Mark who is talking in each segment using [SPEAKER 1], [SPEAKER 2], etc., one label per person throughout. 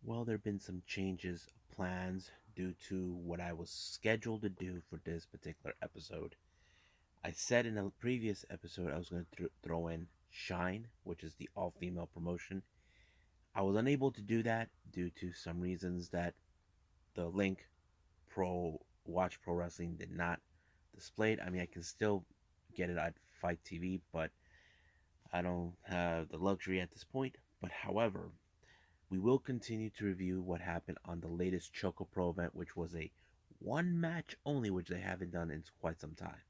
[SPEAKER 1] Well, there have been some changes of plans due to what I was scheduled to do for this particular episode. I said in a previous episode I was going to throw in Shine, which is the all female promotion. I was unable to do that due to some reasons that the link Pro Watch Pro Wrestling did not display it. I mean, I can still get it at Fight TV, but I don't have the luxury at this point. But however, we will continue to review what happened on the latest ChocoPro event, which was a one match only, which they haven't done in quite some time.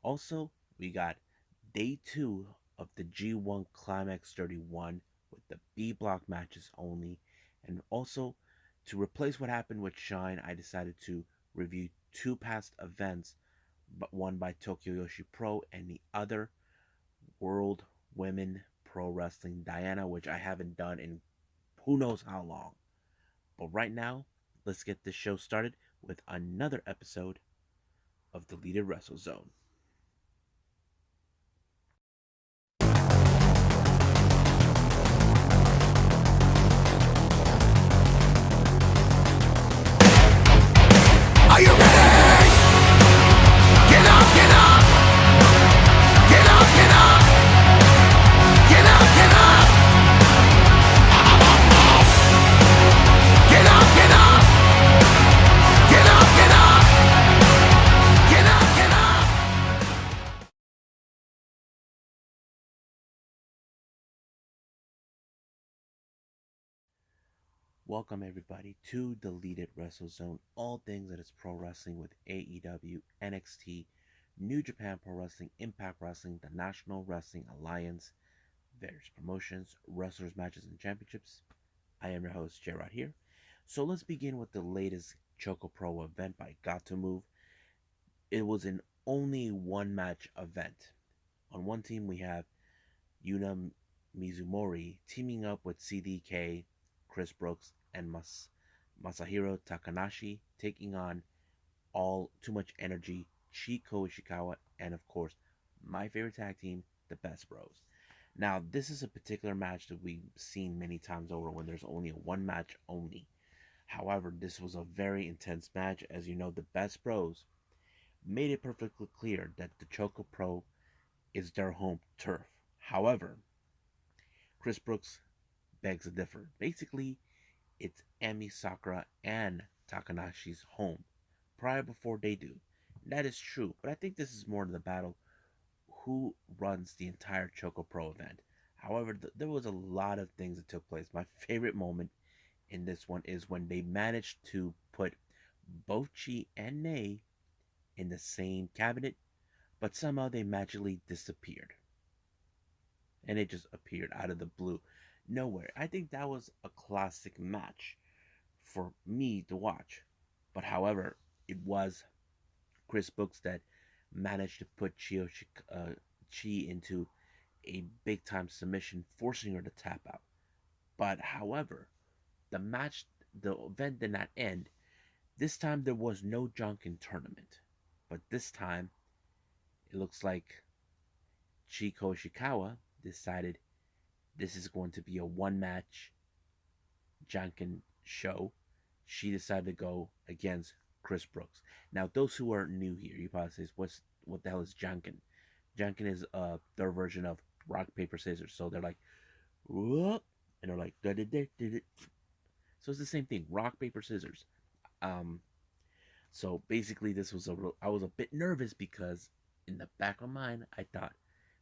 [SPEAKER 1] Also, we got day two of the G1 Climax 31 with the B block matches only. And also, to replace what happened with Shine, I decided to review two past events, but one by Tokyo Yoshi Pro and the other World Women Pro Wrestling Diana, which I haven't done in who knows how long. But right now, let's get this show started with another episode of Deleted Wrestle Zone.
[SPEAKER 2] Are you ready? Get up, get up! Get up, get up! Get up, get up! Get up, get up! Get up, get up! Get up, get up!
[SPEAKER 1] Welcome everybody to Deleted Wrestle Zone, all things that is pro wrestling with AEW, NXT, New Japan Pro Wrestling, Impact Wrestling, the National Wrestling Alliance, various promotions, wrestlers, matches, and championships. I am your host, Gerard here. So let's begin with the latest Choco Pro event by Gatoh Move. It was an only one match event. On one team we have Yuna Mizumori teaming up with CDK, Chris Brooks, and Masahiro Takanashi, taking on all Too Much Energy, Chiko Ishikawa, and of course, my favorite tag team, the Best Bros. Now, this is a particular match that we've seen many times over when there's only a one match only. However, this was a very intense match. As you know, the Best Bros made it perfectly clear that the Choco Pro is their home turf. However, Chris Brooks begs to differ. Basically, it's Emi Sakura and Takanashi's home prior before they do. That is true, but I think this is more of the battle who runs the entire Choco Pro event. However, there was a lot of things that took place. My favorite moment in this one is when they managed to put both Chi and Nei in the same cabinet, but somehow they magically disappeared. And it just appeared out of the blue. Nowhere. I think that was a classic match for me to watch. But however, it was Chris Brooks that managed to put Chi into a big time submission, forcing her to tap out. But however, the event did not end. This time there was no Junkin tournament. But this time, it looks like Chiko Ishikawa decided this is going to be a one match Janken show. She decided to go against Chris Brooks. Now, those who are new here, you probably say, what the hell is Janken? Janken is their version of rock paper scissors. So they're like, whoop, and they're like, da da da da. So it's the same thing, rock paper scissors. Um, so basically, I was a bit nervous because in the back of my mind, I thought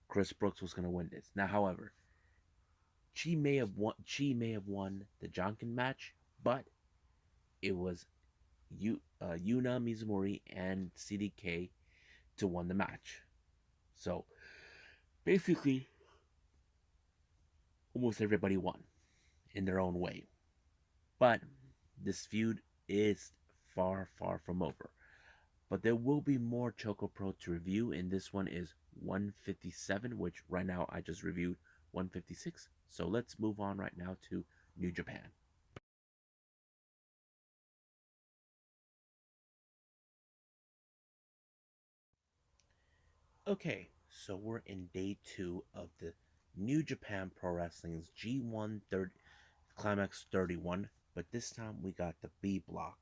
[SPEAKER 1] Chris Brooks was gonna win this. Now, however, She may have won the Jonkin match, but it was Yuna Mizumori and CDK to win the match. So basically, almost everybody won in their own way. But this feud is far, far from over. But there will be more Choco Pro to review, and this one is 157, which right now I just reviewed 156. So let's move on right now to New Japan. Okay, so we're in day two of the New Japan Pro Wrestling's G1 Climax 31. but this time we got the B block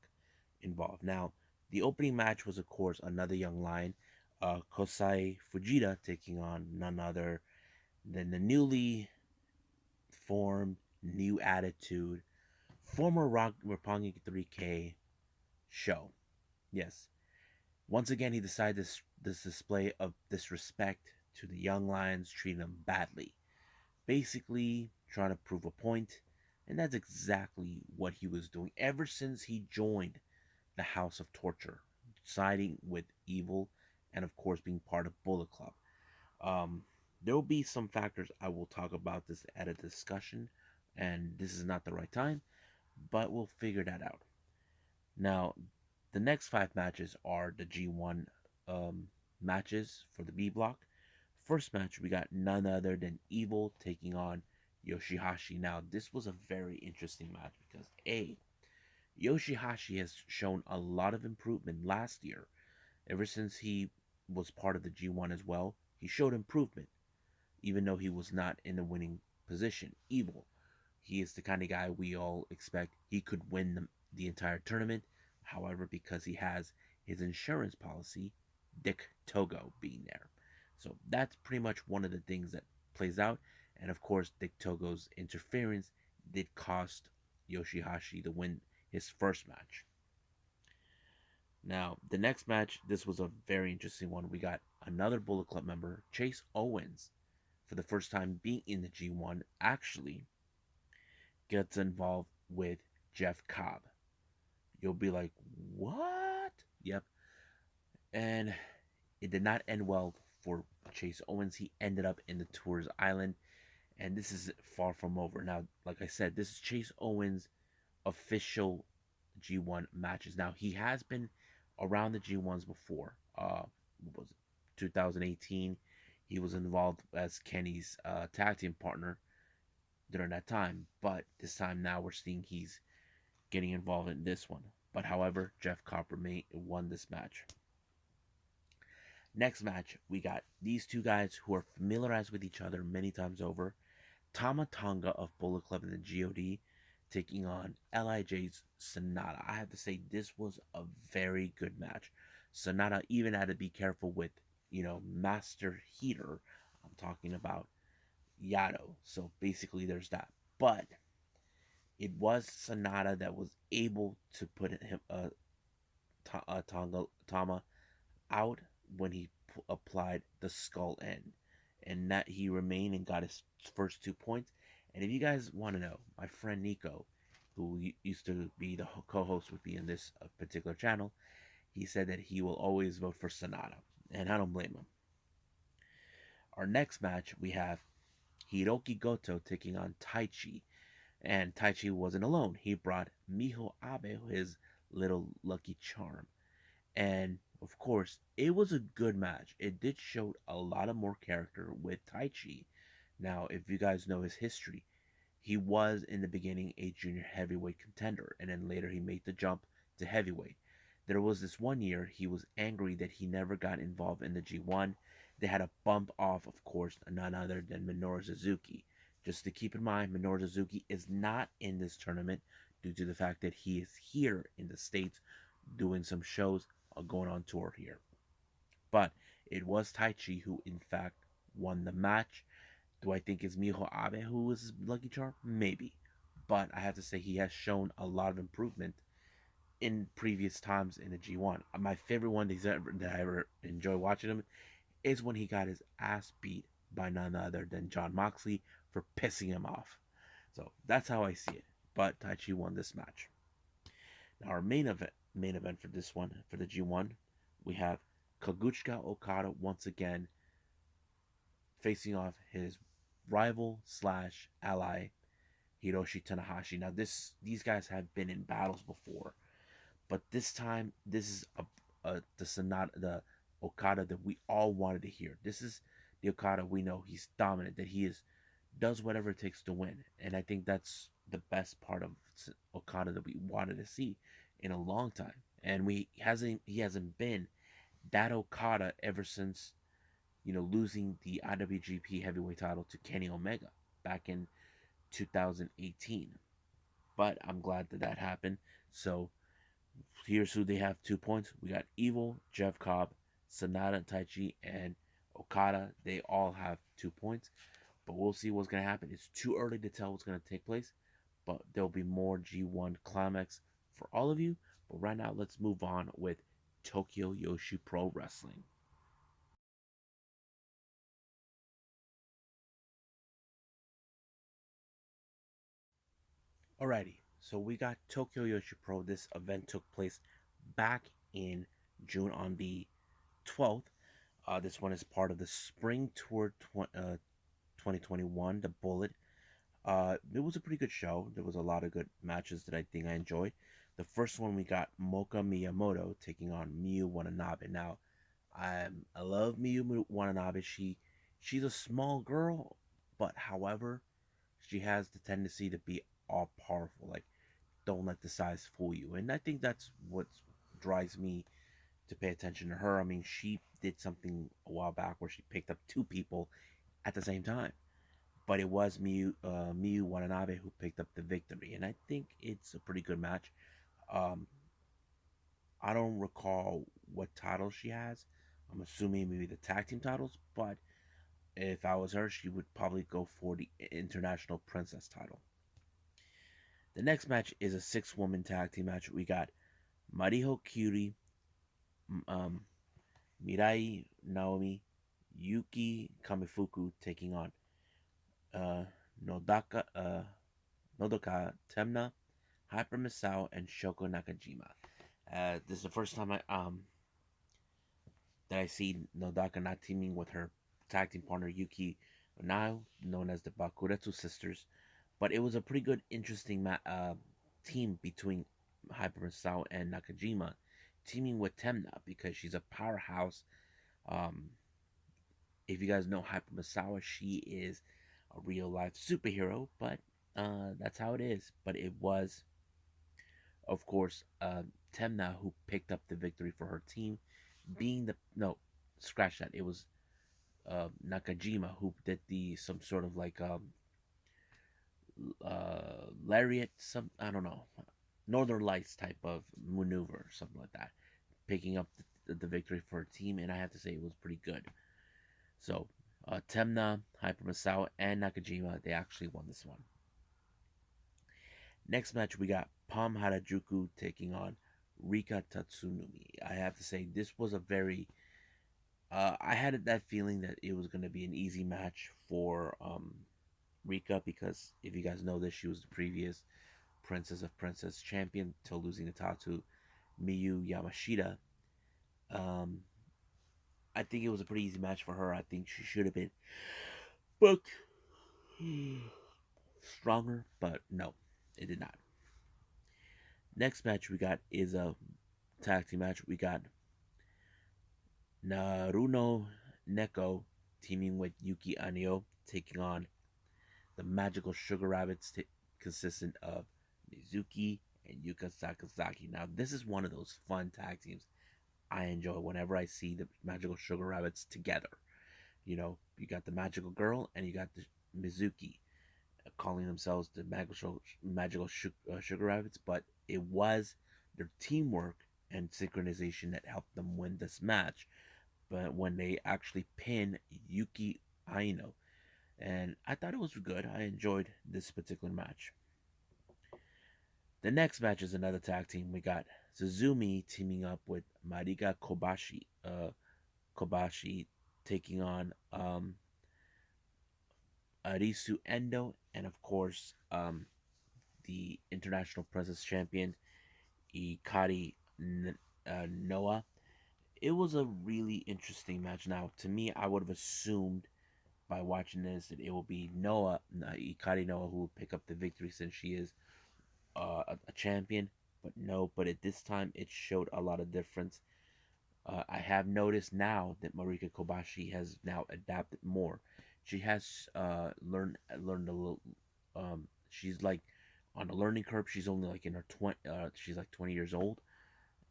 [SPEAKER 1] involved. Now, the opening match was, of course, another young lion, Kosai Fujita, taking on none other than the newly formed New Attitude, former Roppongi 3K show. Yes, once again, he decided this display of disrespect to the young lions, treating them badly. Basically, trying to prove a point, and that's exactly what he was doing ever since he joined the House of Torture, siding with evil, and of course being part of Bullet Club. Um, there will be some factors I will talk about this at a discussion, and this is not the right time, but we'll figure that out. Now, the next five matches are the G1 um, matches for the B block. First match, we got none other than Evil taking on Yoshihashi. Now, this was a very interesting match because A, Yoshihashi has shown a lot of improvement last year. Ever since he was part of the G1 as well, he showed improvement, even though he was not in the winning position. Evil, he is the kind of guy we all expect he could win the entire tournament. However, because he has his insurance policy, Dick Togo being there. So that's pretty much one of the things that plays out. And of course, Dick Togo's interference did cost Yoshihashi to win his first match. Now, the next match, this was a very interesting one. We got another Bullet Club member, Chase Owens, for the first time being in the G1, actually gets involved with Jeff Cobb. You'll be like, what? Yep. And it did not end well for Chase Owens. He ended up in the Tours Island, and this is far from over. Now, like I said, this is Chase Owens' official G1 matches. Now, he has been around the G1s before. What was it? 2018. He was involved as Kenny's tag team partner during that time, but this time now we're seeing he's getting involved in this one. But however, Jeff Copper won this match. Next match, we got these two guys who are familiarized with each other many times over. Tama Tonga of Bullet Club and the GOD taking on LIJ's Sonata. I have to say, this was a very good match. Sonata even had to be careful with, Master Heater. I'm talking about Yato. So basically, there's that. But it was Sonata that was able to put him Tama out when he applied the skull end, and that he remained and got his first 2 points. And if you guys want to know, my friend Nico, who used to be the co-host with me in this particular channel, he said that he will always vote for Sonata, and I don't blame him. Our next match, we have Hiroki Goto taking on Taichi. And Taichi wasn't alone. He brought Miho Abe, his little lucky charm. And of course, it was a good match. It did show a lot of more character with Taichi. Now, if you guys know his history, he was in the beginning a junior heavyweight contender, and then later he made the jump to heavyweight. There was this one year he was angry that he never got involved in the G1. They had a bump off, of course, none other than Minoru Suzuki. Just to keep in mind, Minoru Suzuki is not in this tournament due to the fact that he is here in the States doing some shows, going on tour here. But it was Taichi who, in fact, won the match. Do I think it's Miho Abe who was his lucky charm? Maybe. But I have to say he has shown a lot of improvement in previous times in the G1. My favorite one that I ever enjoy watching him is when he got his ass beat by none other than John Moxley for pissing him off. So that's how I see it. But Taichi won this match. Now our main event for this one, for the G1, we have Kaguchika Okada once again facing off his rival slash ally Hiroshi Tanahashi. Now these guys have been in battles before, but this time this is the Okada that we all wanted to hear. This is the Okada we know he's dominant, that he is does whatever it takes to win, and I think that's the best part of Okada that we wanted to see in a long time. And he hasn't been that Okada ever since losing the IWGP Heavyweight title to Kenny Omega back in 2018. but I'm glad that that happened. So here's who they have 2 points. We got Evil, Jeff Cobb, Sanada, Taichi, and Okada. They all have 2 points, but we'll see what's gonna happen. It's too early to tell what's gonna take place, but there'll be more G1 Climax for all of you. But right now, let's move on with Tokyo Yoshi Pro Wrestling. Alrighty, so we got Tokyo Yoshi Pro. This event took place back in June on the 12th. This one is part of the Spring Tour 2021, the Bullet. It was a pretty good show. There was a lot of good matches that I think I enjoyed. The first one we got Mocha Miyamoto taking on Miyu Watanabe. Now, I love Miyu Watanabe. She's a small girl, but however, she has the tendency to be all powerful. Like, don't let the size fool you. And I think that's what drives me to pay attention to her. I mean, she did something a while back where she picked up two people at the same time, but it was Miyu Watanabe who picked up the victory, and I think it's a pretty good match. Um, I don't recall what title she has. I'm assuming maybe the tag team titles, but if I was her, she would probably go for the International Princess title. The next match is a six-woman tag team match. We got Mariho Kyuri, um, Mirai Naomi, Yuki Kamifuku taking on uh, Nodaka, Nodoka Temna, Hyper Misao, and Shoko Nakajima. This is the first time that I see Nodaka not teaming with her tag team partner Yuki Onao, known as the Bakuretsu sisters. But it was a pretty good, interesting team between Hyper Misao and Nakajima, teaming with Temna because she's a powerhouse. Um, if you guys know Hyper Misawa, she is a real life superhero, but that's how it is. But it was, of course, Temna who picked up the victory for her team, being the no, scratch that. It was Nakajima who did the some sort of like lariat, some I don't know, Northern Lights type of maneuver, something like that, picking up the victory for her team, and I have to say it was pretty good. So Temna, Hyper Masao, and Nakajima they actually won this one. Next match we got Pam Harajuku taking on Rika Tatsunumi. I have to say this was a very I had that feeling that it was going to be an easy match for Rika because if you guys know this, she was the previous Princess of Princess champion till losing the title to Miyu Yamashita. Um, I think it was a pretty easy match for her. I think she should have been booked stronger, but no, it did not. Next match we got is a tag team match. We got Naruno Neko teaming with Yuki Anio taking on the Magical Sugar Rabbits, consistent of Mizuki and Yuka Sakazaki. Now, this is one of those fun tag teams I enjoy whenever I see the Magical Sugar Rabbits together. You know, you got the Magical Girl and you got the Mizuki calling themselves the Magical Sugar Rabbits, but it was their teamwork and synchronization that helped them win this match. But when they actually pin Yuki Aino, and I thought it was good. I enjoyed this particular match. The next match is another tag team. We got Suzumi teaming up with Marika Kobashi taking on Arisu Endo, and of course the International Princess Champion Ikari Noah. It was a really interesting match. Now, to me, I would have assumed by watching this that it will be Ikari Noah, who will pick up the victory since she is a champion. But no, but at this time, it showed a lot of difference. I have noticed now that Marika Kobashi has now adapted more. She has learned a little. She's like on a learning curve. She's only like in her 20. She's like 20 years old,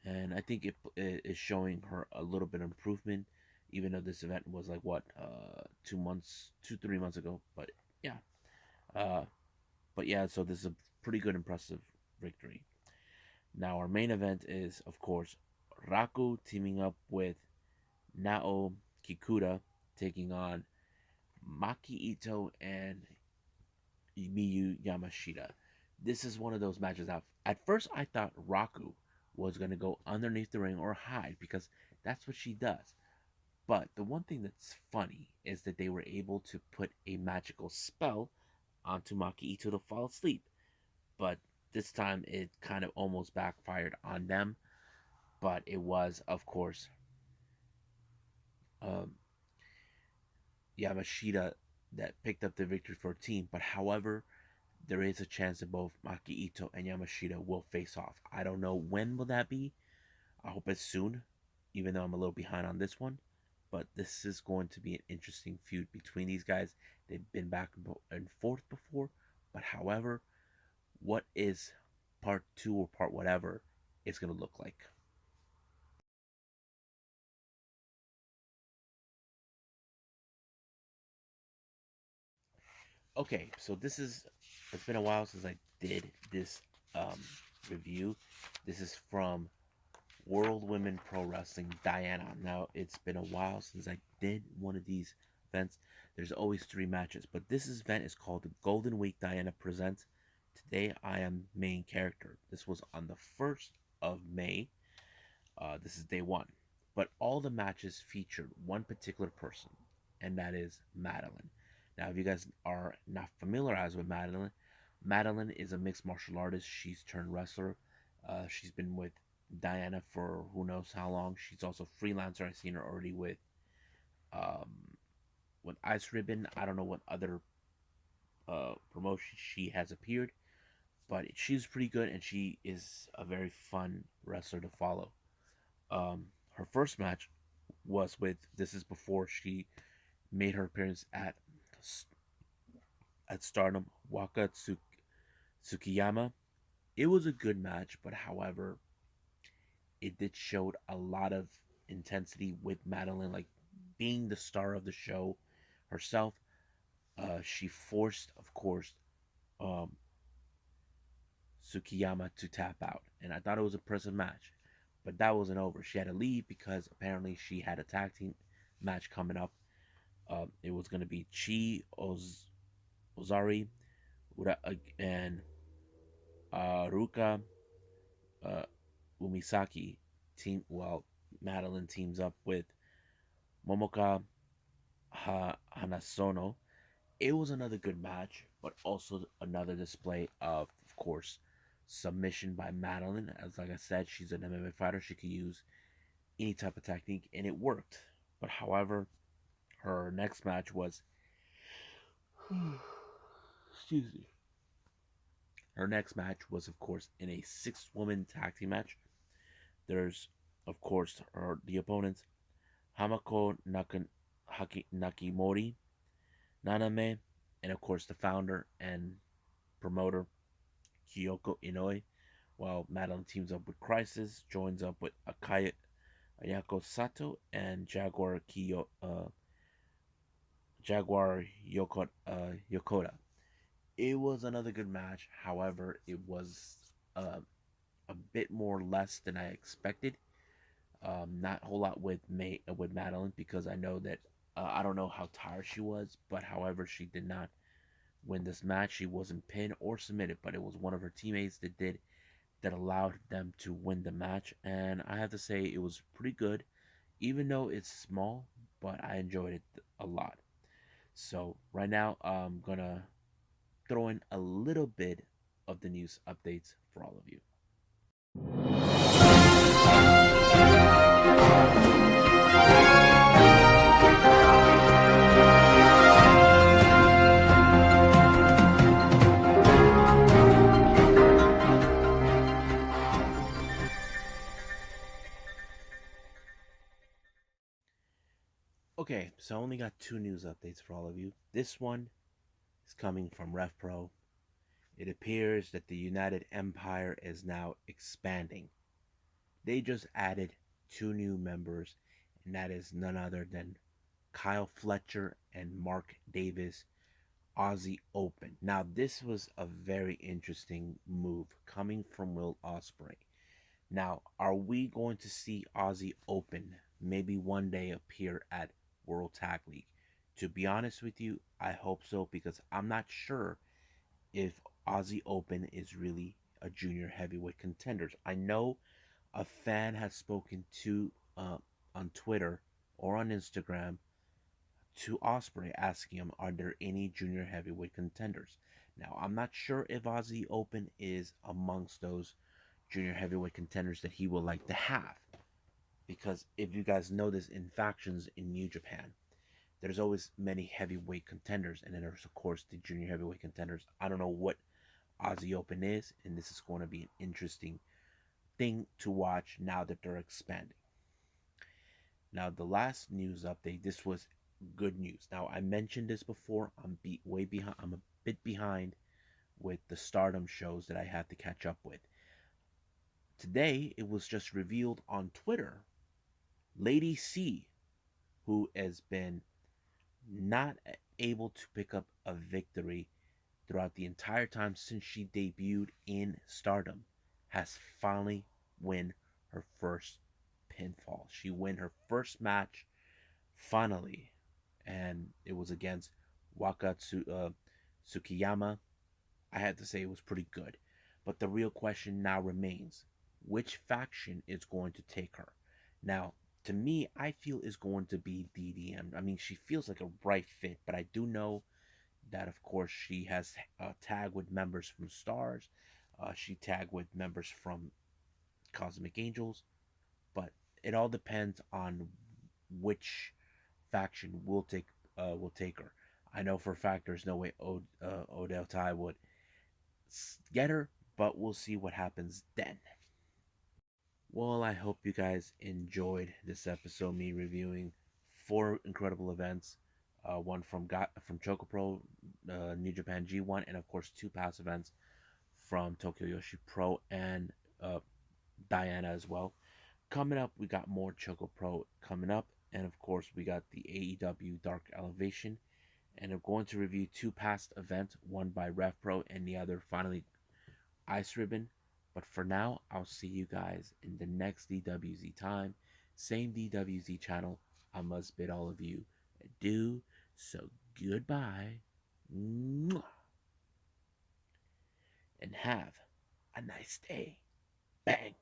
[SPEAKER 1] and I think it is showing her a little bit of improvement. Even though this event was like what 2 months, 2 3 months ago, but yeah, uh, but yeah. So this is pretty good, impressive victory. Now, our main event is, of course, Raku teaming up with Nao Kikuta, taking on Maki Ito and Miyu Yamashita. This is one of those matches that at first I thought Raku was going to go underneath the ring or hide because that's what she does. But the one thing that's funny is that they were able to put a magical spell onto Maki Ito to fall asleep. But this time it kind of almost backfired on them. But it was, of course, um, Yamashita that picked up the victory for her team. But however, there is a chance that both Maki Ito and Yamashita will face off. I don't know when will that be. I hope it's soon, even though I'm a little behind on this one. But this is going to be an interesting feud between these guys. They've been back and forth before, but however, what is part two or part whatever is going to look like? Okay, so it's been a while since I did this um, review. This is from World Women Pro Wrestling Diana. Now, it's been a while since I did one of these events. There's always three matches, but this event is called the Golden Week Diana Presents. Today, I am main character. This was on the 1st of May. This is day one. But all the matches featured one particular person, and that is Madeline. Now, if you guys are not familiarized with Madeline, Madeline is a mixed martial artist. She's turned wrestler. She's been with Diana for who knows how long. She's also a freelancer. I've seen her already um, with Ice Ribbon. I don't know what other promotion she has appeared, but she's pretty good and she is a very fun wrestler to follow. Her first match was with, this is before she made her appearance at Stardom, Waka Tsukiyama. It was a good match, but however, it did show a lot of intensity with Madeline, like being the star of the show herself. She forced, of course, um, Tsukiyama to tap out, and I thought it was an impressive match. But that wasn't over. She had to leave because apparently she had a tag team match coming up. It was going to be Ozari and Ruka uh, Umisaki team. Well, Madeline teams up with Momoka Hanasono. It was another good match, but also another display of course, submission by Madeline. As like I said, she's an MMA fighter. She can use any type of technique, and it worked. But however, her next match was, excuse me, her next match was of course in a six-woman tag team match. There's of course the opponents Hamako Nakimori, Naname, and of course the founder and promoter Kyoko Inoue. While Madeline teams up with Crisis, joins up with Ayako Sato and Jaguar Yokota. It was another good match. However, it was a bit more less than I expected. Not a whole lot with Madeline because I know that I don't know how tired she was, but however, she did not win this match. She wasn't pinned or submitted, but it was one of her teammates that allowed them to win the match, and I have to say it was pretty good, even though it's small, but I enjoyed it a lot. So right now, I'm gonna throw in a little bit of the news updates for all of you. Okay, so I only got two news updates for all of you. This one is coming from RevPro. It appears that the United Empire is now expanding. They just added two new members, and that is none other than Kyle Fletcher and Mark Davis Aussie Open. Now, this was a very interesting move coming from Will Ospreay. Now, are we going to see Aussie Open maybe one day appear at World Tag League? To be honest with you, I hope so because I'm not sure if Aussie Open is really a junior heavyweight contenders. I know a fan has spoken to on Twitter or on Instagram to Osprey asking him, are there any junior heavyweight contenders? Now, I'm not sure if Aussie Open is amongst those junior heavyweight contenders that he would like to have. Because if you guys know this in factions in New Japan, there's always many heavyweight contenders, and then there's of course the junior heavyweight contenders. I don't know what Aussie Open is, and this is going to be an interesting thing to watch now that they're expanding. Now, the last news update, this was good news. Now, I mentioned this before. Way behind. I'm a bit behind with the Stardom shows that I have to catch up with. Today, it was just revealed on Twitter. Lady C, who has been not able to pick up a victory throughout the entire time since she debuted in Stardom, has finally win her first pinfall. She win her first match finally, and it was against Tsukiyama. I had to say it was pretty good, but the real question now remains: which faction is going to take her? Now, to me, I feel is going to be DDM. I mean, she feels like a right fit, but I do know that of course she has tagged with members from Stars. She tagged with members from Cosmic Angels, but it all depends on which faction will take her. I know for a fact there's no way Odell Ty would get her, but we'll see what happens then. Well, I hope you guys enjoyed this episode, me reviewing four incredible events. One from ChocoPro, New Japan G1, and of course two past events from Tokyo Yoshi Pro and uh, Diana as well. Coming up, we got more ChocoPro coming up, and of course we got the AEW Dark Elevation, and I'm going to review two past events, one by RevPro and the other finally Ice Ribbon. But for now, I'll see you guys in the next DWZ time. Same DWZ channel. I must bid all of you adieu. So goodbye. And have a nice day. Bang.